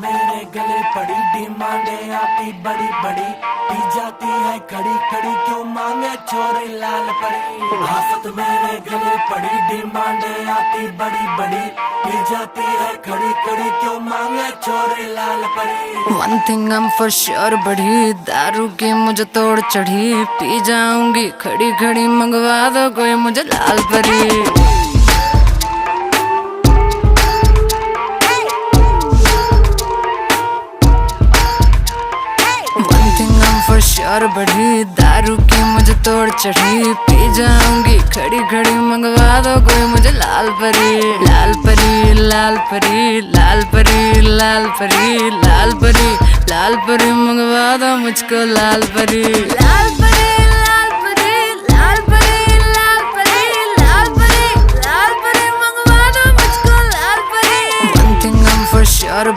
मेरे गले पड़ी डिमांडे आती बड़ी बड़ी, पी जाती है खड़ी खड़ी क्यों मांगे छोरी लाल परी। आफत मेरे गले पड़ी डिमांडे आती बड़ी बड़ी, पी जाती है खड़ी खड़ी क्यों मांगे छोरी लाल परी। One thing I'm for sure बढ़ी दारू की मुझे तोड़ चढ़ी, पी जाऊंगी खड़ी खड़ी मंगवा दो कोई मुझे लाल परी। श्योर बढ़ी दारू की मुझे तोड़ चढ़ी, पी जाऊंगी खड़ी खड़ी मंगवा दो कोई मुझे लाल परी। लाल परी लाल परी लाल परी लाल परी लाल परी लाल परी मंगवा दो मुझको लाल परी। लाल परी लाल परी लाल परी लाल परी लाल परी लाल परी मंगवा दो मुझको लाल परी। One thing I'm for sure